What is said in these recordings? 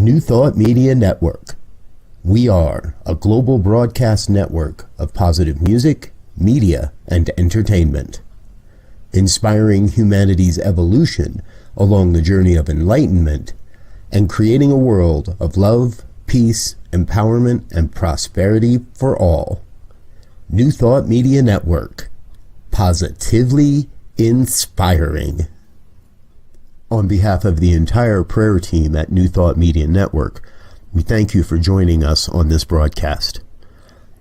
New Thought Media Network. We are a global broadcast network of positive music, media, and entertainment, inspiring humanity's evolution along the journey of enlightenment and creating a world of love, peace, empowerment, and prosperity for all. New Thought Media Network. Positively inspiring. On behalf of the entire prayer team at New Thought Media Network, we thank you for joining us on this broadcast.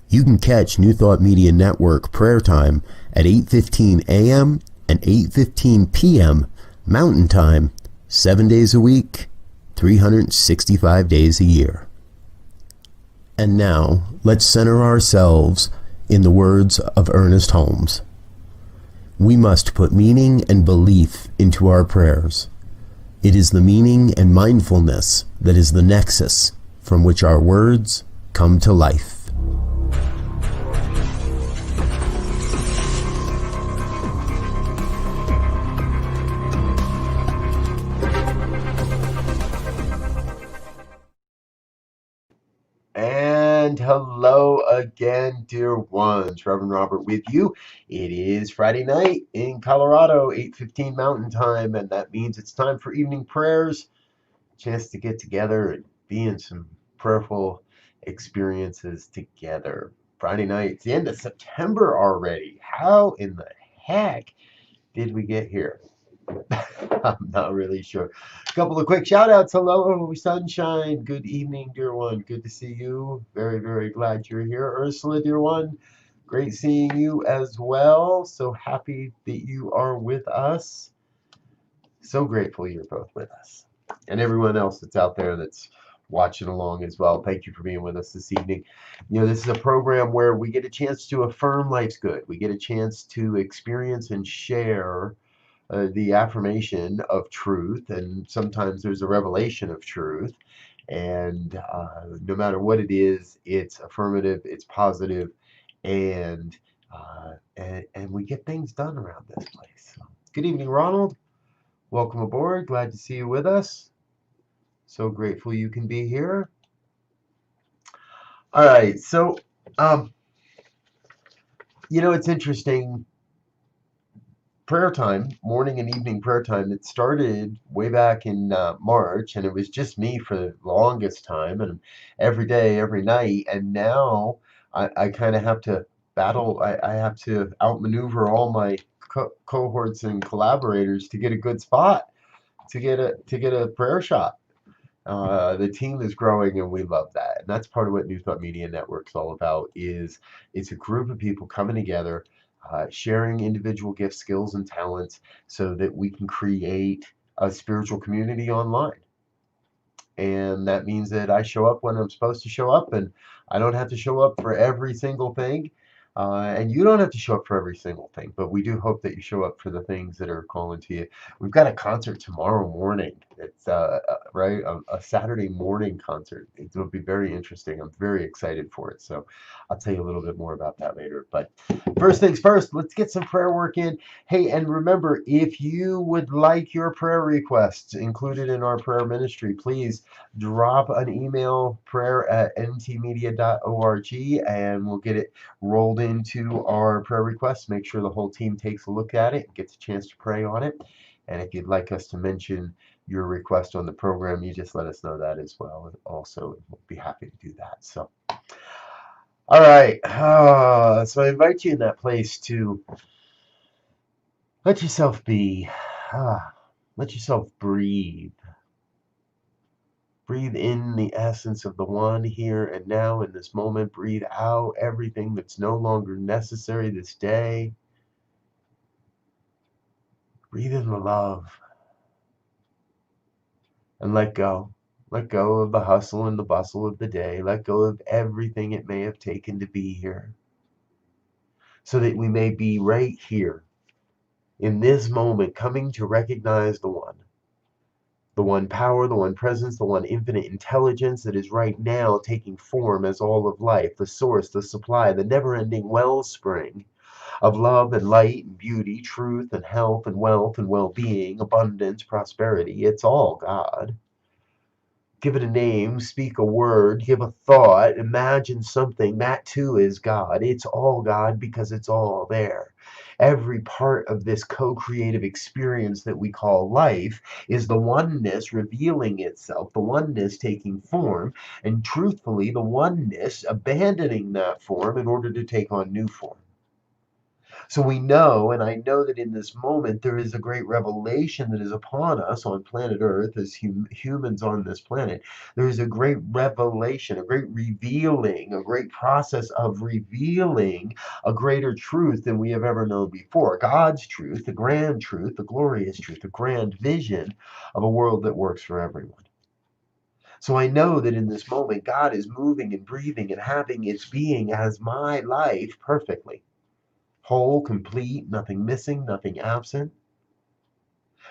You can catch New Thought Media Network prayer time at 8:15 a.m. and 8:15 p.m. Mountain Time, 7 days a week, 365 days a year. And now, let's center ourselves in the words of Ernest Holmes. We must put meaning and belief into our prayers. It is the meaning and mindfulness that is the nexus from which our words come to life. And hello again, dear ones. Reverend Robert with you. It is Friday night in Colorado, 8:15 Mountain Time, and that means it's time for evening prayers. Chance to get together and be in some prayerful experiences together. Friday night, it's the end of September already. How in the heck did we get here? I'm not really sure. A couple of quick shout outs. Hello, Sunshine. Good evening, dear one. Good to see you. Very, very glad you're here. Ursula, dear one. Great seeing you as well. So happy that you are with us. So grateful you're both with us. And everyone else that's out there that's watching along as well. Thank you for being with us this evening. You know, this is a program where we get a chance to affirm life's good. We get a chance to experience and share the affirmation of truth, and sometimes there's a revelation of truth, and no matter what it is, it's affirmative, it's positive, and we get things done around this place. So, good evening, Ronald. Welcome aboard. Glad to see you with us. So grateful you can be here. All right, so you know, it's interesting. Prayer time, morning and evening prayer time, it started way back in March, and it was just me for the longest time, and every day, every night. And now I kind of have to battle. I have to outmaneuver all my cohorts and collaborators to get a good spot, to get a prayer shot. The team is growing, and we love that. And that's part of what New Thought Media Network's all about. Is it's a group of people coming together, sharing individual gifts, skills, and talents so that we can create a spiritual community online. And that means that I show up when I'm supposed to show up, and I don't have to show up for every single thing. And you don't have to show up for every single thing, but we do hope that you show up for the things that are calling to you. We've got a concert tomorrow morning. It's right, a Saturday morning concert. It will be very interesting. I'm very excited for it. So I'll tell you a little bit more about that later. But first things first, let's get some prayer work in. Hey, and remember, if you would like your prayer requests included in our prayer ministry, please drop an email, prayer@ntmedia.org, and we'll get it rolled into our prayer requests. Make sure the whole team takes a look at it and gets a chance to pray on it. And if you'd like us to mention your request on the program, you just let us know that as well. Also, we'll be happy to do that. So, all right. So I invite you in that place to let yourself be. Let yourself breathe. Breathe in the essence of the one here and now in this moment. Breathe out everything that's no longer necessary this day. Breathe in the love. And let go. Let go of the hustle and the bustle of the day. Let go of everything it may have taken to be here. So that we may be right here in this moment, coming to recognize the one. The one power, the one presence, the one infinite intelligence that is right now taking form as all of life, the source, the supply, the never-ending wellspring of love and light and beauty, truth and health and wealth and well-being, abundance, prosperity. It's all God. give it a name, speak a word, give a thought, imagine something, that too is God. It's all God because it's all there. Every part of this co-creative experience that we call life is the oneness revealing itself, the oneness taking form, and truthfully, the oneness abandoning that form in order to take on new form. So we know, and I know that in this moment, there is a great revelation that is upon us on planet Earth as humans on this planet. There is a great revelation, a great revealing, a great process of revealing a greater truth than we have ever known before. God's truth, the grand truth, the glorious truth, the grand vision of a world that works for everyone. So I know that in this moment, God is moving and breathing and having its being as my life perfectly. Whole, complete, nothing missing, nothing absent.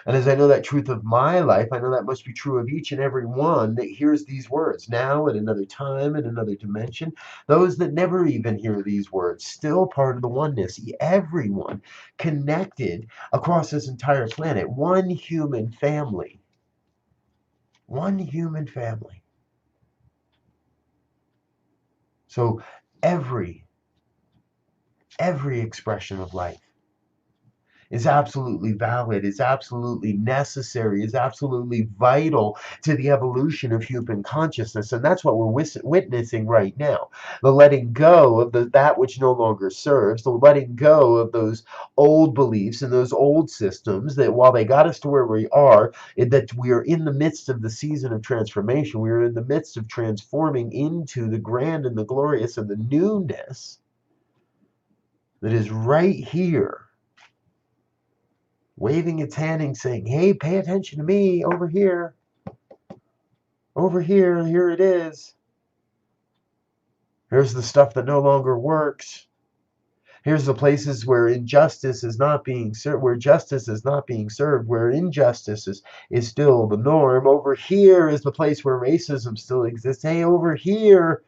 And as I know that truth of my life, I know that must be true of each and every one that hears these words now, at another time, in another dimension. Those that never even hear these words, still part of the oneness. Everyone connected across this entire planet. One human family. One human family. So every expression of life is absolutely valid, is absolutely necessary, is absolutely vital to the evolution of human consciousness. And that's what we're witnessing right now. The letting go of that which no longer serves, the letting go of those old beliefs and those old systems that while they got us to where we are, that we are in the midst of the season of transformation. We are in the midst of transforming into the grand and the glorious and the newness that is right here, waving its hand and saying, hey, pay attention to me over here. Over here, here it is. Here's the stuff that no longer works. Here's the places where injustice is not being served, where justice is not being served, where injustice is still the norm. Over here is the place where racism still exists. Hey, over here,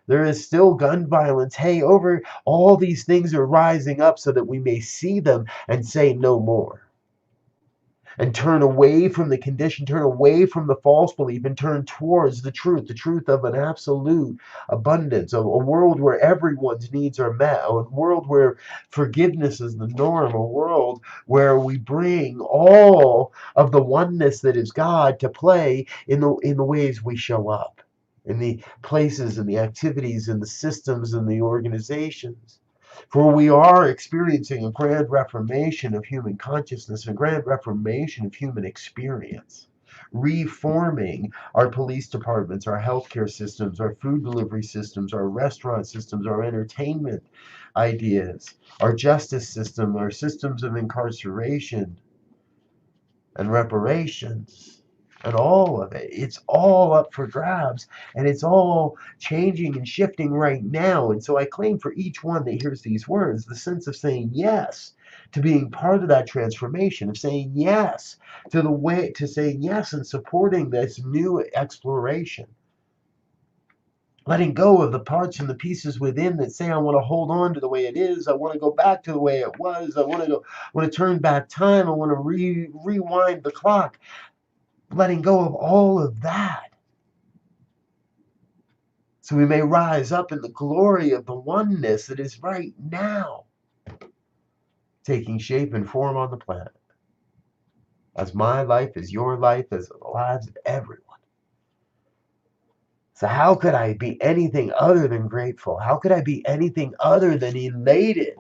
there is still gun violence. Hey, over all these things are rising up so that we may see them and say no more. And turn away from the condition, turn away from the false belief, and turn towards the truth of an absolute abundance, a world where everyone's needs are met, a world where forgiveness is the norm, a world where we bring all of the oneness that is God to play in the ways we show up, in the places and the activities and the systems and the organizations. For we are experiencing a grand reformation of human consciousness, a grand reformation of human experience, reforming our police departments, our healthcare systems, our food delivery systems, our restaurant systems, our entertainment ideas, our justice system, our systems of incarceration and reparations. And all of it. It's all up for grabs and it's all changing and shifting right now. And so I claim for each one that hears these words the sense of saying yes to being part of that transformation, of saying yes to the way, to saying yes and supporting this new exploration. Letting go of the parts and the pieces within that say, I want to hold on to the way it is. I want to go back to the way it was. I want to turn back time. I want to rewind the clock. Letting go of all of that, so we may rise up in the glory of the oneness that is right now taking shape and form on the planet. As my life, as your life, as the lives of everyone. So how could I be anything other than grateful? How could I be anything other than elated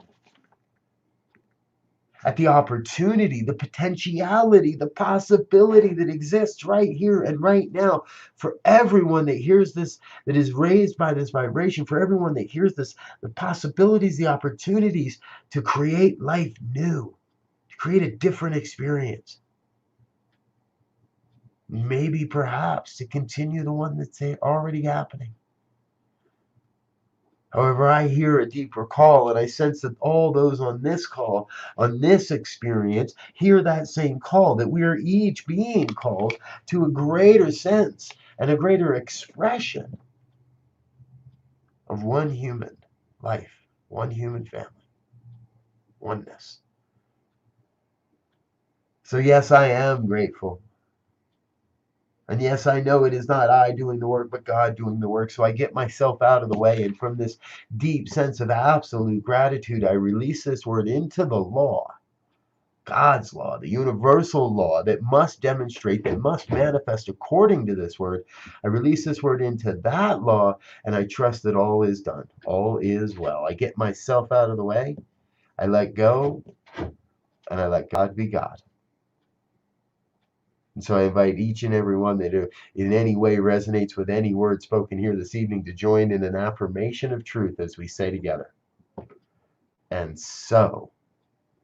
at the opportunity, the potentiality, the possibility that exists right here and right now for everyone that hears this, that is raised by this vibration, for everyone that hears this, the possibilities, the opportunities to create life new, to create a different experience. Maybe perhaps to continue the one that's already happening. However, I hear a deeper call, and I sense that all those on this call, on this experience, hear that same call, that we are each being called to a greater sense and a greater expression of one human life, one human family, oneness. So, yes, I am grateful. And yes, I know it is not I doing the work, but God doing the work. So I get myself out of the way. And from this deep sense of absolute gratitude, I release this word into the law, God's law, the universal law that must demonstrate, that must manifest according to this word. I release this word into that law, and I trust that all is done. All is well. I get myself out of the way. I let go, and I let God be God. And so I invite each and every one that in any way resonates with any word spoken here this evening to join in an affirmation of truth as we say together. And so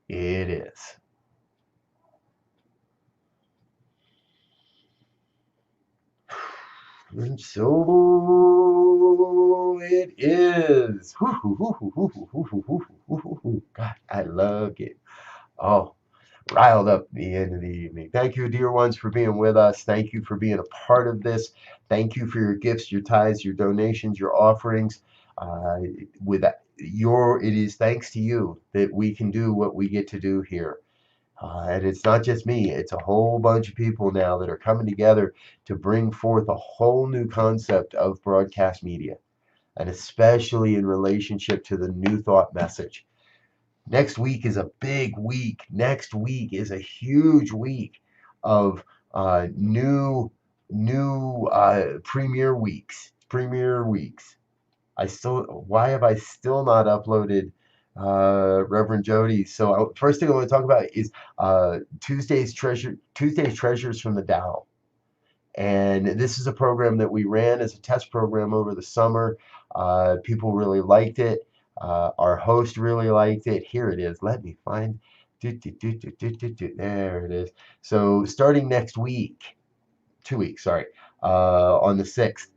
it is. And so it is. God, I love it. Oh, riled up at the end of the evening. Thank you, dear ones, for being with us. Thank you for being a part of this. Thank you for your gifts, your tithes, your donations, your offerings. With it is thanks to you that we can do what we get to do here. And it's not just me, it's a whole bunch of people now that are coming together to bring forth a whole new concept of broadcast media, and especially in relationship to the New Thought message. Next week is a big week. Next week is a huge week of new premiere weeks. Premiere weeks. Why have I still not uploaded Reverend Jody? So first thing I want to talk about is Tuesday's Treasures from the Tao. And this is a program that we ran as a test program over the summer. People really liked it. Our host really liked it. Here it is. Let me find. There it is. So starting next week, 2 weeks, sorry, on the 6th,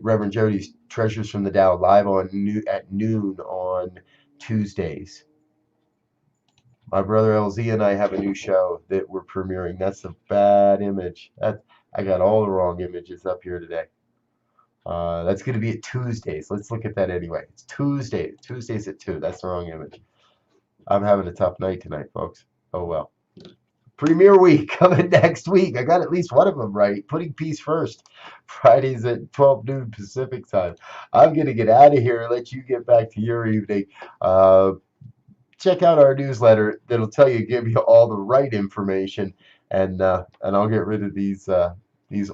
Reverend Jody's Treasures from the Tao live at noon on Tuesdays. My brother LZ and I have a new show that we're premiering. That's a bad image. I got all the wrong images up here today. That's going to be at Tuesdays. Let's look at that anyway. It's Tuesday. Tuesdays at 2. That's the wrong image. I'm having a tough night tonight, folks. Oh well. Premiere week coming next week. I got at least one of them right. Putting peace first. Fridays at 12 noon Pacific time. I'm going to get out of here and let you get back to your evening. Check out our newsletter. That'll give you all the right information, and I'll get rid of these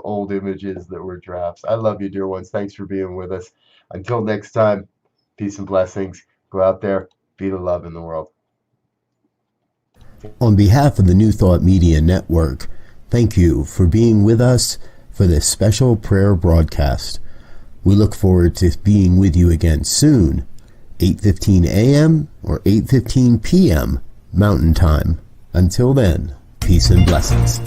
old images that were drafts. I love you, dear ones. Thanks for being with us. Until next time, peace and blessings. Go out there, be the love in the world. On behalf of the New Thought Media Network, thank you for being with us for this special prayer broadcast. We look forward to being with you again soon, 8:15 a.m. or 8:15 p.m. Mountain Time. Until then, peace and blessings.